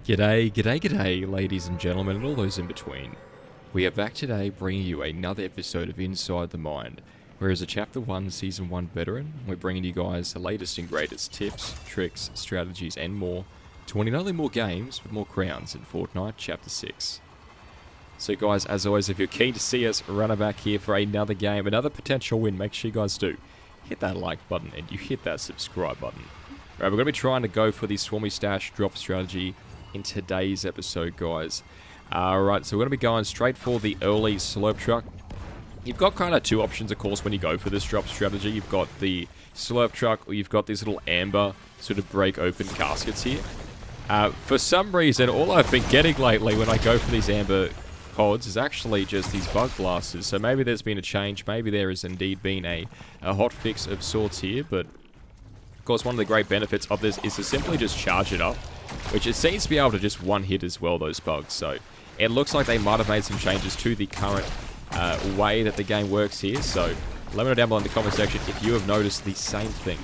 G'day, g'day, g'day, ladies and gentlemen, and all those in between. We are back today bringing you another episode of Inside the Mind, where as a Chapter 1 Season 1 veteran, we're bringing you guys the latest and greatest tips, tricks, strategies, and more to winning not only more games, but more crowns in Fortnite Chapter 6. So guys, as always, if you're keen to see us run back here for another game, another potential win, make sure you guys do hit that like button and you hit that subscribe button. Right, we're going to be trying to go for the Swarmy Stash drop strategy in today's episode, guys. Alright, so we're going to be going straight for the early slope truck. You've got kind of two options, of course, when you go for this drop strategy. You've got the slope truck, or you've got these little amber sort of break open caskets here. For some reason, all I've been getting lately when I go for these amber pods is actually just these bug blasters. So maybe there's been a change, maybe there has indeed been a hot fix of sorts here, but of course one of the great benefits of this is to simply just charge it up, which it seems to be able to just one hit as well, those bugs. So it looks like they might have made some changes to the current way that the game works here. So let me know down below in the comment section if you have noticed the same thing.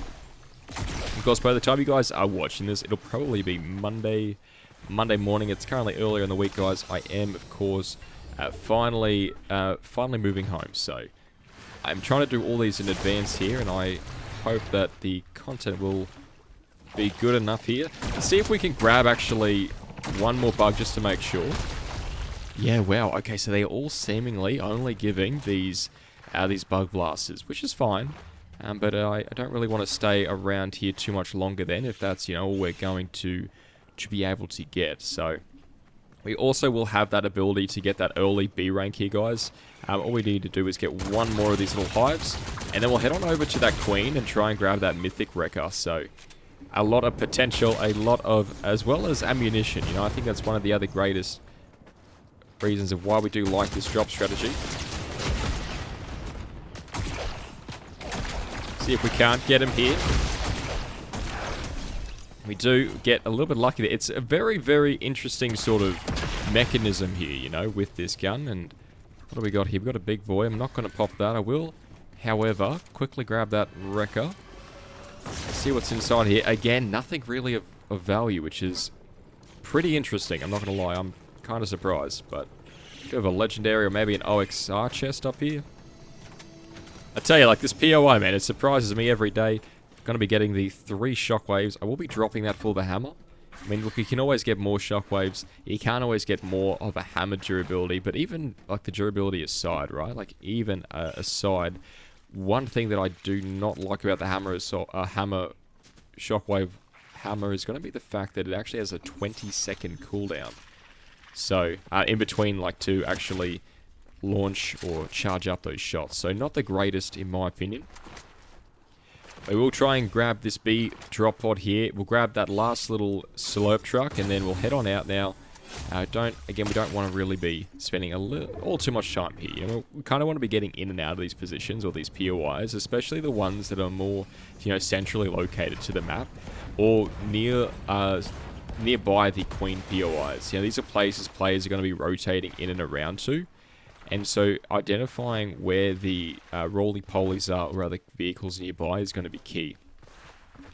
Of course, by the time you guys are watching this, it'll probably be Monday morning. It's currently earlier in the week, guys. I am, of course, finally moving home. So I'm trying to do all these in advance here, and I hope that the content will be good enough here. Let's see if we can grab actually one more bug just to make sure. Yeah, wow. Okay, so they're all seemingly only giving these bug blasters, which is fine. But I don't really want to stay around here too much longer then, if that's, you know, all we're going to be able to get. So we also will have that ability to get that early B rank here, guys. All we need to do is get one more of these little hives, and then we'll head on over to that queen and try and grab that mythic wrecker. So a lot of potential, a lot of, as well as ammunition. You know, I think that's one of the other greatest reasons of why we do like this drop strategy. See if we can't get him here. We do get a little bit lucky there. It's a very, very interesting sort of mechanism here, you know, with this gun. And what do we got here? We've got a big boy. I'm not going to pop that. I will, however, quickly grab that wrecker. See what's inside here. Again, nothing really of value, which is pretty interesting. I'm not going to lie. I'm kind of surprised. But a bit of a legendary or maybe an OXR chest up here. I tell you, like, this POI, man, it surprises me every day. Going to be getting the 3 shockwaves. I will be dropping that for the hammer. I mean, look, you can always get more shockwaves. You can't always get more of a hammer durability. But even, like, the durability aside, right? Like, even aside, one thing that I do not like about the hammer is shockwave hammer is going to be the fact that it actually has a 20-second cooldown. So, in between, like, to actually launch or charge up those shots. So, not the greatest, in my opinion. We will try and grab this B drop pod here. We'll grab that last little slope truck, and then we'll head on out now. We don't want to really be spending all too much time here. You know, we kind of want to be getting in and out of these positions or these POIs, especially the ones that are more, you know, centrally located to the map or nearby the Queen POIs. You know, these are places players are going to be rotating in and around to. And so identifying where the roly-polies are or other vehicles nearby is going to be key.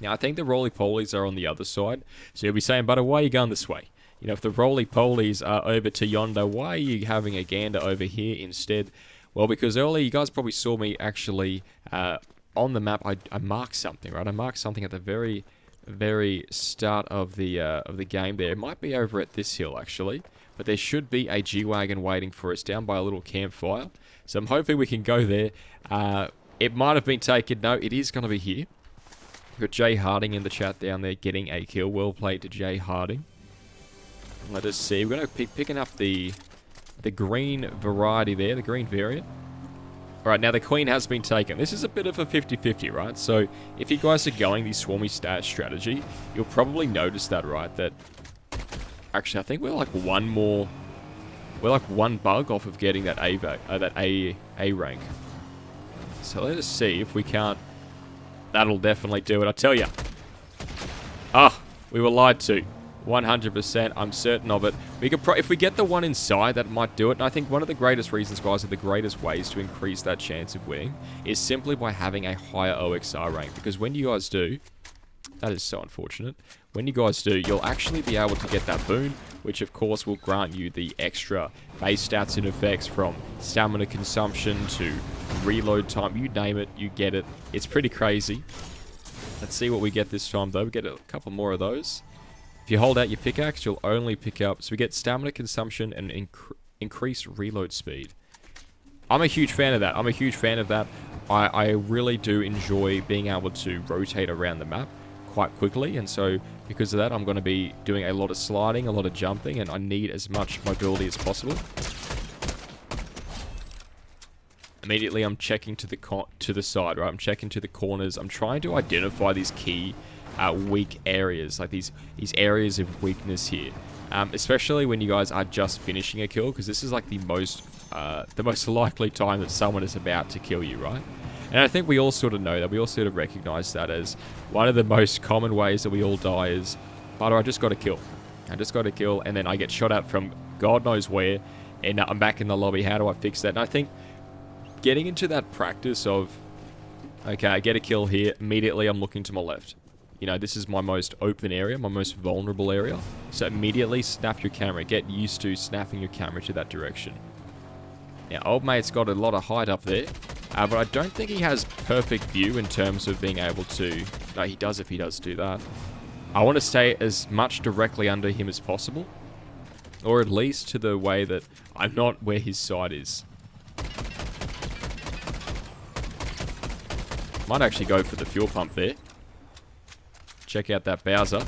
Now, I think the roly-polies are on the other side. So you'll be saying, Butter, why are you going this way? You know, if the roly-polies are over to yonder, why are you having a gander over here instead? Well, because earlier you guys probably saw me actually on the map. I marked something, right? I marked something at the very, very start of the game there. It might be over at this hill, actually. But there should be a G-Wagon waiting for us down by a little campfire. So I'm hoping we can go there. It might have been taken. No, it is going to be here. We've got Jay Harding in the chat down there getting a kill. Well played to Jay Harding. Let us see. We're going to be picking up the green variety there, the green variant. Alright, now the queen has been taken. This is a bit of a 50-50, right? So if you guys are going the Swarmy Stash strategy, you'll probably notice that, right? That actually, I think we're like one bug off of getting that A rank. So let us see if we can't. That'll definitely do it. I tell you. We were lied to. 100%, I'm certain of it. We could if we get the one inside, that might do it. And I think one of the greatest reasons, guys, or the greatest ways to increase that chance of winning is simply by having a higher OXR rank. Because when you guys do, That is so unfortunate. When you guys do, you'll actually be able to get that boon, which of course will grant you the extra base stats and effects from stamina consumption to reload time. You name it, you get it. It's pretty crazy. Let's see what we get this time though. We get a couple more of those. If you hold out your pickaxe, you'll only pick up... So we get stamina consumption and increased reload speed. I'm a huge fan of that. I really do enjoy being able to rotate around the map quite quickly, and so because of that I'm going to be doing a lot of sliding, a lot of jumping, and I need as much mobility as possible. Immediately I'm checking to the side, right? I'm checking to the corners. I'm trying to identify these key weak areas, like these areas of weakness here, especially when you guys are just finishing a kill, because this is like the most likely time that someone is about to kill you, right? And I think we all sort of know that. We all sort of recognize that as one of the most common ways that we all die is, Butter, I just got to kill. And then I get shot at from God knows where, and I'm back in the lobby. How do I fix that? And I think getting into that practice of, okay, I get a kill here, immediately I'm looking to my left. You know, this is my most open area, my most vulnerable area. So immediately snap your camera. Get used to snapping your camera to that direction. Now, old mate's got a lot of height up there. But I don't think he has perfect view in terms of being able to... No, he does if he does do that. I want to stay as much directly under him as possible. Or at least to the way that I'm not where his side is. Might actually go for the fuel pump there. Check out that Bowser.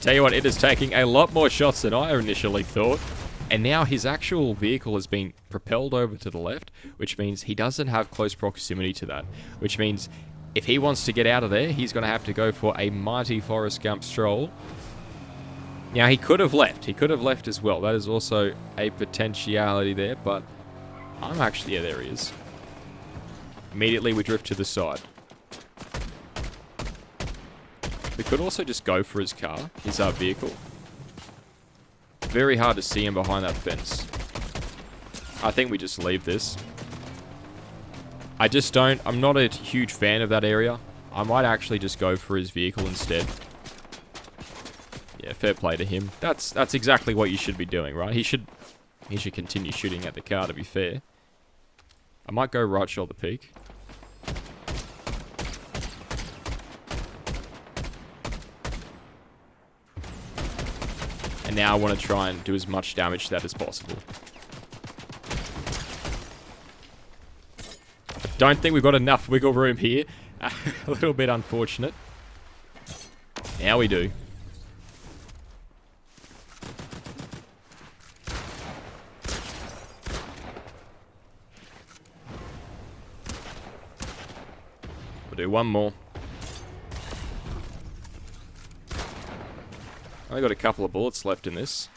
Tell you what, it is taking a lot more shots than I initially thought. And now his actual vehicle is being propelled over to the left, which means he doesn't have close proximity to that. Which means if he wants to get out of there, he's going to have to go for a mighty Forrest Gump stroll. Now, he could have left. He could have left as well. That is also a potentiality there, but I'm actually... Yeah, there he is. Immediately, we drift to the side. We could also just go for his car, his vehicle. Very hard to see him behind that fence. I think we just leave this. I'm not a huge fan of that area. I might actually just go for his vehicle instead. Yeah, fair play to him. That's exactly what you should be doing, right? He should continue shooting at the car, to be fair. I might go right shoulder peak. And now I want to try and do as much damage to that as possible. I don't think we've got enough wiggle room here. A little bit unfortunate. Now we do. We'll do one more. Only got a couple of bullets left in this.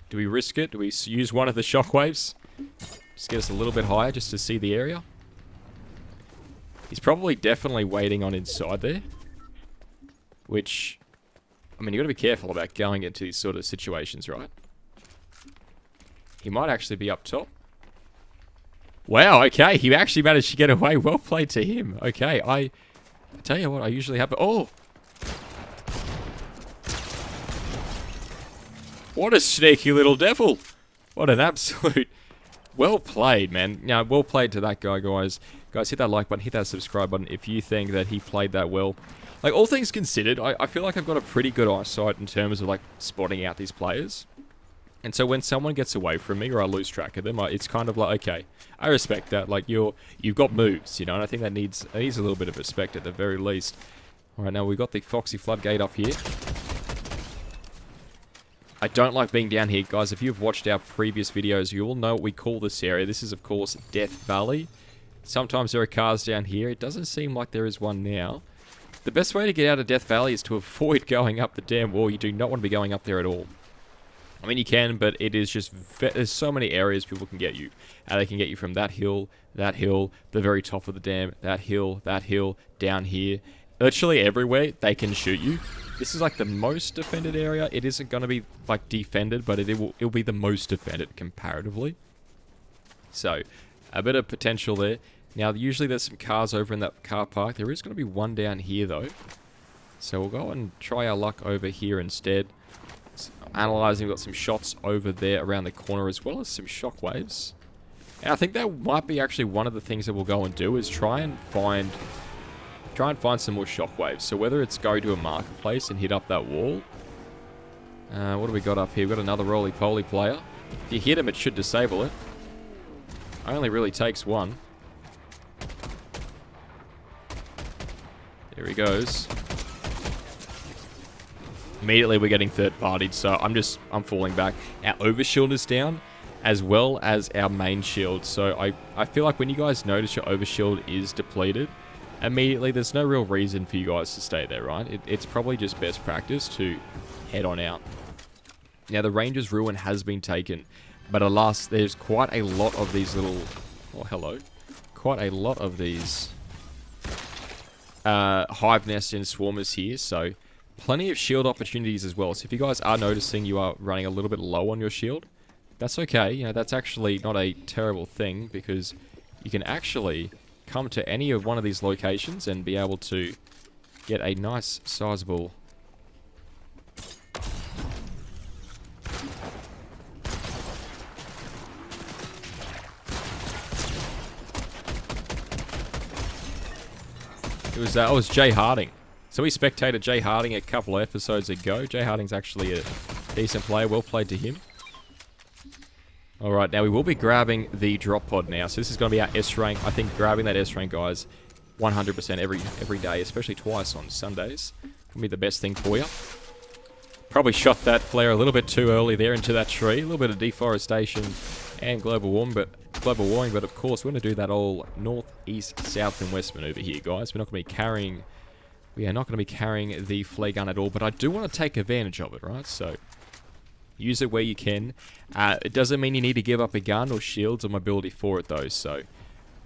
Do we risk it? Do we use one of the shockwaves? Just get us a little bit higher just to see the area. He's probably definitely waiting on inside there. Which, I mean, you got to be careful about going into these sort of situations, right? He might actually be up top. Wow, okay. He actually managed to get away. Well played to him. Okay, I tell you what, I usually have... Oh! What a sneaky little devil. What an absolute... Well played, man. Now, well played to that guy, guys. Guys, hit that like button, hit that subscribe button if you think that he played that well. Like, all things considered, I feel like I've got a pretty good eyesight in terms of, like, spotting out these players. And so when someone gets away from me or I lose track of them, it's kind of like, okay, I respect that. Like, you've got moves, you know, and I think that needs a little bit of respect at the very least. All right, now we've got the Foxy Floodgate up here. I don't like being down here, guys. If you've watched our previous videos, you will know what we call this area. This is, of course, Death Valley. Sometimes there are cars down here. It doesn't seem like there is one now. The best way to get out of Death Valley is to avoid going up the damn wall. You do not want to be going up there at all. I mean, you can, but it is just... There's so many areas people can get you. They can get you from that hill, the very top of the dam, that hill, down here. Literally everywhere, they can shoot you. This is like the most defended area. It isn't going to be like defended, but it'll be the most defended comparatively. So, a bit of potential there. Now, usually there's some cars over in that car park. There is going to be one down here, though. So we'll go and try our luck over here instead. Analyzing, we've got some shots over there around the corner, as well as some shockwaves. And I think that might be actually one of the things that we'll go and do, is try and find some more shockwaves. So whether it's go to a marketplace and hit up that wall. What do we got up here? We've got another roly-poly player. If you hit him, it should disable it. Only really takes one. There he goes. Immediately we're getting third-partied, so I'm falling back. Our overshield is down, as well as our main shield. So I feel like when you guys notice your overshield is depleted, immediately there's no real reason for you guys to stay there, right? It's probably just best practice to head on out. Now, the Ranger's Ruin has been taken, but alas, there's quite a lot of these little... Oh, hello. Quite a lot of these hive nests and swarmers here, so plenty of shield opportunities as well. So if you guys are noticing you are running a little bit low on your shield, that's okay. You know, that's actually not a terrible thing, because you can actually come to any of one of these locations and be able to get a nice sizable... It was Jay Harding. So we spectated Jay Harding a couple of episodes ago. Jay Harding's actually a decent player. Well played to him. Alright, now we will be grabbing the drop pod now. So this is going to be our S rank. I think grabbing that S rank, guys, 100% every day, especially twice on Sundays, can be the best thing for you. Probably shot that flare a little bit too early there into that tree. A little bit of deforestation and global warming, but of course we're going to do that all north, east, south, and west maneuver here, guys. We are not going to be carrying the flare gun at all, but I do want to take advantage of it, right? So use it where you can. It doesn't mean you need to give up a gun or shields or mobility for it, though. So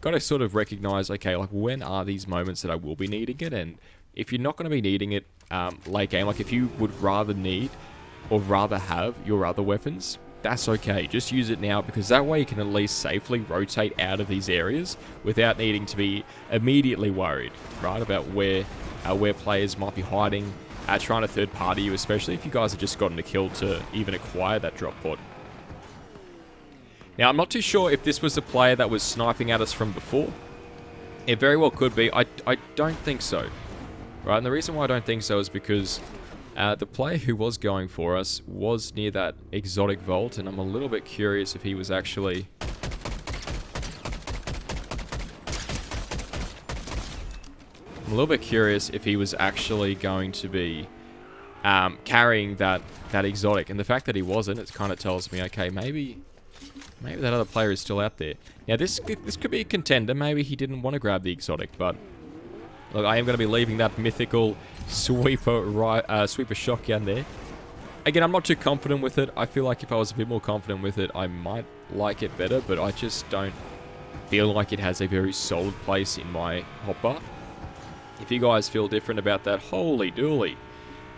got to sort of recognize, okay, like when are these moments that I will be needing it? And if you're not going to be needing it late game, like if you would rather need or rather have your other weapons, that's okay. Just use it now, because that way you can at least safely rotate out of these areas without needing to be immediately worried, right, about where players might be hiding, trying to third party you, especially if you guys have just gotten a kill to even acquire that drop pod. Now, I'm not too sure if this was the player that was sniping at us from before. It very well could be. I don't think so. Right, and the reason why I don't think so is because the player who was going for us was near that exotic vault, and I'm a little bit curious if he was actually... going to be carrying that exotic. And the fact that he wasn't, it kind of tells me, okay, maybe that other player is still out there. Now, this could be a contender. Maybe he didn't want to grab the exotic, but look, I am going to be leaving that mythical sweeper shotgun there. Again, I'm not too confident with it. I feel like if I was a bit more confident with it, I might like it better, but I just don't feel like it has a very solid place in my hotbar. If you guys feel different about that, holy dooly.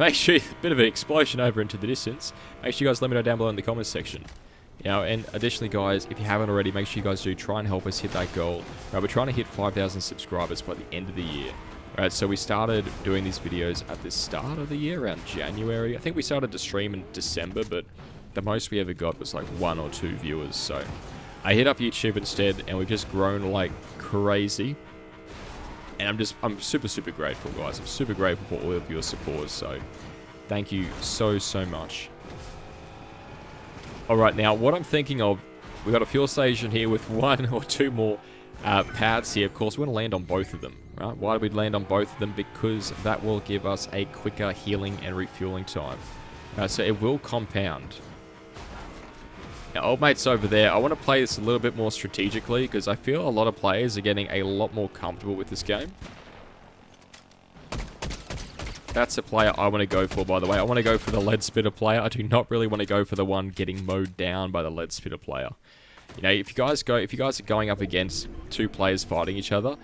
Make sure, a bit of an explosion over into the distance. Make sure you guys let me know down below in the comments section. You know, and additionally, guys, if you haven't already, make sure you guys do try and help us hit that goal. Right, we're trying to hit 5,000 subscribers by the end of the year. Right, so we started doing these videos at the start of the year, around January. I think we started to stream in December, but the most we ever got was like 1 or 2 viewers. So I hit up YouTube instead, and we've just grown like crazy. And I'm super, super grateful, guys. I'm super grateful for all of your support. So thank you so, so much. All right, now what I'm thinking of, we've got a fuel station here with 1 or 2 more pads here. Of course, we're going to land on both of them. Right? Why do we land on both of them? Because that will give us a quicker healing and refueling time. So it will compound. Now, old mate's over there. I want to play this a little bit more strategically, because I feel a lot of players are getting a lot more comfortable with this game. That's the player I want to go for, by the way. I want to go for the lead spitter player. I do not really want to go for the one getting mowed down by the lead spitter player. You know, if you guys are going up against 2 players fighting each other,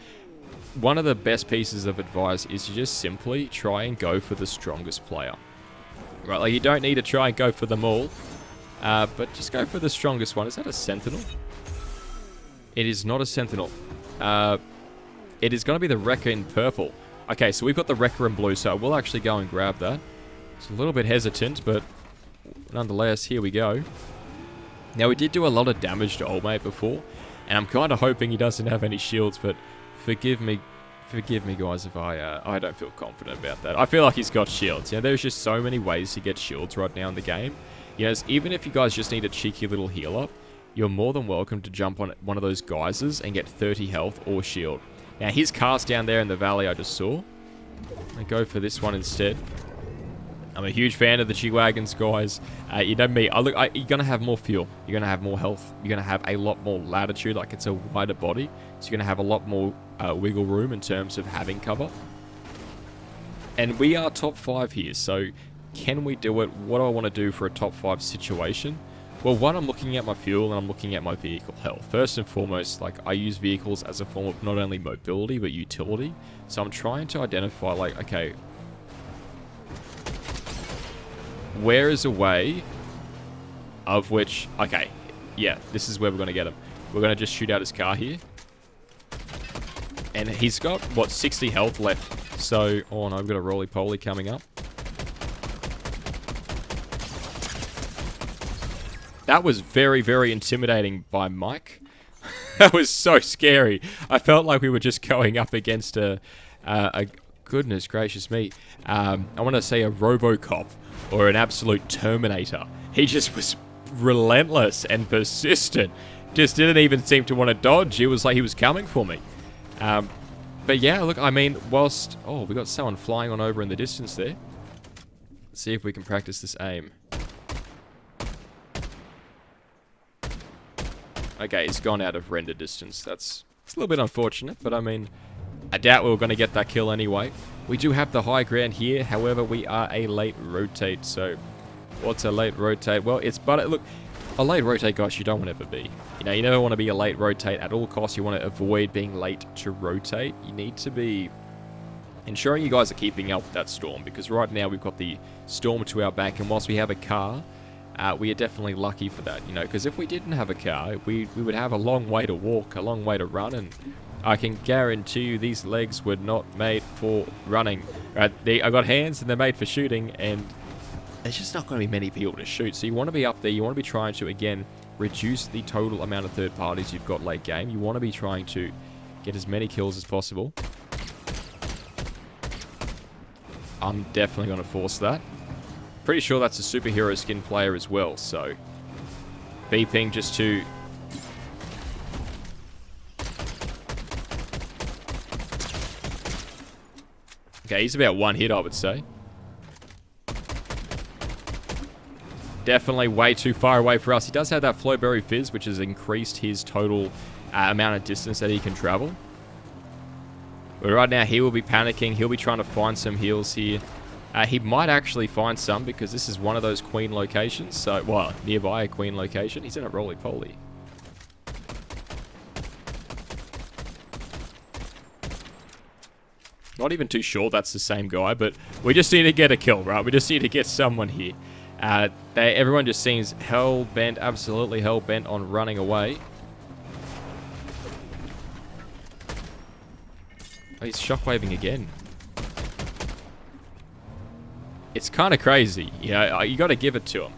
one of the best pieces of advice is to just simply try and go for the strongest player. Right, like you don't need to try and go for them all, but just go for the strongest one. Is that a sentinel? It is not a sentinel. It is going to be the Wrecker in purple. Okay, so we've got the Wrecker in blue, so I will actually go and grab that. It's a little bit hesitant, but nonetheless, here we go. Now, we did do a lot of damage to Old Mate before, and I'm kind of hoping he doesn't have any shields, but forgive me guys, if I don't feel confident about that. I feel like he's got shields. You know, there's just so many ways to get shields right now in the game. You know, even if you guys just need a cheeky little heal up, you're more than welcome to jump on one of those geysers and get 30 health or shield. Now, his car's down there in the valley I just saw. I go for this one instead. I'm a huge fan of the G-Wagons, guys. You know me. You're going to have more fuel. You're going to have more health. You're going to have a lot more latitude. Like, it's a wider body. So you're going to have a lot more wiggle room in terms of having cover. And we are top 5 here. So, can we do it? What do I want to do for a top 5 situation? Well, one, I'm looking at my fuel and I'm looking at my vehicle health. First and foremost, like, I use vehicles as a form of not only mobility, but utility. So I'm trying to identify, like, okay, where is a way of which, okay, yeah, this is where we're going to get him. We're going to just shoot out his car here. And he's got, what, 60 health left. So, oh no, we've got a roly-poly coming up. That was very, very intimidating by Mike. That was so scary. I felt like we were just going up against a goodness gracious me. I want to say a RoboCop or an absolute Terminator. He just was relentless and persistent. Just didn't even seem to want to dodge. It was like he was coming for me. But yeah, look, I mean, whilst... Oh, we got someone flying on over in the distance there. Let's see if we can practice this aim. Okay, he's gone out of render distance. It's a little bit unfortunate, but I mean, I doubt we were going to get that kill anyway. We do have the high ground here, however, we are a late rotate, so what's a late rotate? Well, look, a late rotate, guys, you don't want to ever be. You know, you never want to be a late rotate at all costs. You want to avoid being late to rotate. You need to be ensuring you guys are keeping up with that storm, because right now we've got the storm to our back, and whilst we have a car, we are definitely lucky for that, you know, because if we didn't have a car, we would have a long way to walk, a long way to run, and I can guarantee you these legs were not made for running. Right? I got hands and they're made for shooting, and there's just not going to be many people to shoot. So you want to be up there, you want to be trying to, again, reduce the total amount of third parties you've got late game. You want to be trying to get as many kills as possible. I'm definitely going to force that. Pretty sure that's a superhero skin player as well, so beeping just to... Okay, he's about one hit, I would say. Definitely way too far away for us. He does have that Flowberry Fizz, which has increased his total amount of distance that he can travel. But right now, he will be panicking. He'll be trying to find some heals here. He might actually find some, because this is one of those queen locations. So, well, nearby a queen location. He's in a roly-poly. Not even too sure that's the same guy, but we just need to get a kill, right? We just need to get someone here. Everyone just seems hell-bent, absolutely hell-bent on running away. Oh, he's shockwaving again. It's kind of crazy. You know, you got to give it to him.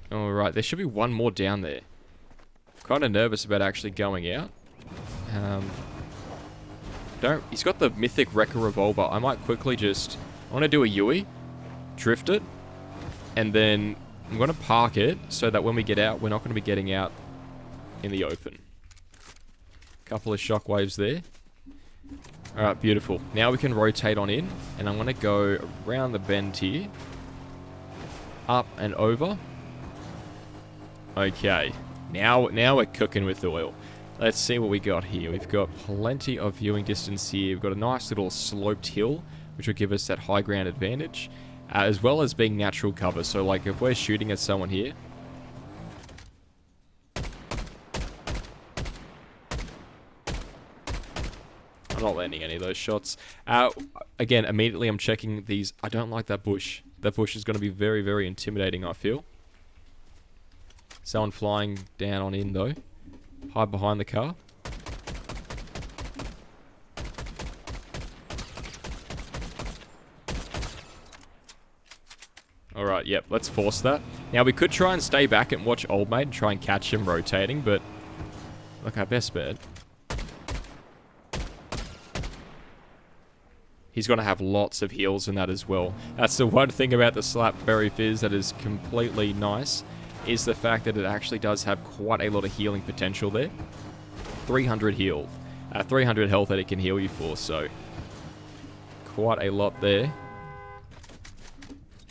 Alright, there should be one more down there. Kind of nervous about actually going out. He's got the mythic Wrecker revolver. I might quickly just... I want to do a Yui. Drift it. And then I'm going to park it so that when we get out, we're not going to be getting out in the open. Couple of shockwaves there. Alright, beautiful. Now we can rotate on in, and I'm going to go around the bend here. Up and over. Okay. Now we're cooking with oil. Let's see what we got here. We've got plenty of viewing distance here. We've got a nice little sloped hill, which will give us that high ground advantage, as well as being natural cover. So, like, if we're shooting at someone here... I'm not landing any of those shots. Again, immediately I'm checking these. I don't like that bush. That bush is going to be very, very intimidating, I feel. Someone flying down on in, though. Hide behind the car. Alright, yep, let's force that. Now, we could try and stay back and watch Old Mate and try and catch him rotating, but... Look, our best bet. He's going to have lots of heals in that as well. That's the one thing about the Slap Berry Fizz that is completely nice, is the fact that it actually does have quite a lot of healing potential there. 300 heal. 300 health that it can heal you for, so... Quite a lot there.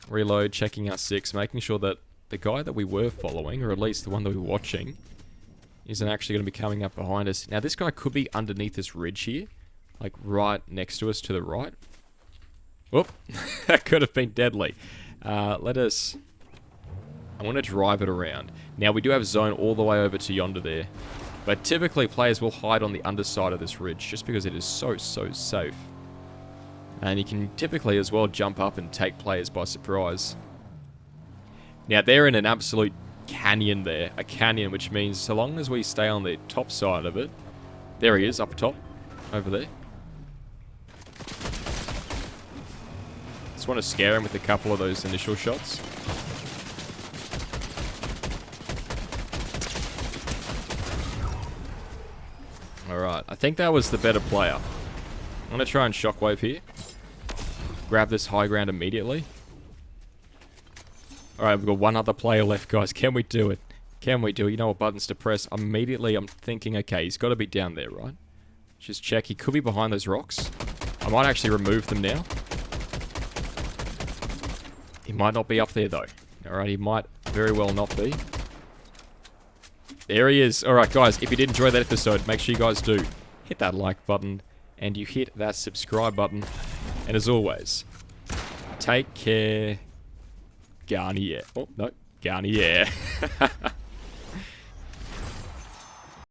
Reload, checking our 6, making sure that the guy that we were following, or at least the one that we were watching, isn't actually going to be coming up behind us. Now, this guy could be underneath this ridge here. Like, right next to us to the right. Whoop. That could have been deadly. Let us... I want to drive it around. Now, we do have zone all the way over to yonder there. But typically, players will hide on the underside of this ridge, just because it is so safe. And you can typically as well jump up and take players by surprise. Now, they're in an absolute canyon there. A canyon, which means so long as we stay on the top side of it... There he is, up top. Over there. Just want to scare him with a couple of those initial shots. Alright, I think that was the better player. I'm going to try and shockwave here. Grab this high ground immediately. Alright, we've got one other player left, guys. Can we do it? Can we do it? You know what buttons to press? Immediately, I'm thinking, okay, he's got to be down there, right? Just check. He could be behind those rocks. I might actually remove them now. He might not be up there, though. Alright, he might very well not be. There he is. Alright, guys, if you did enjoy that episode, make sure you guys do hit that like button and you hit that subscribe button. And as always, take care. Garnier. Oh, no. Garnier.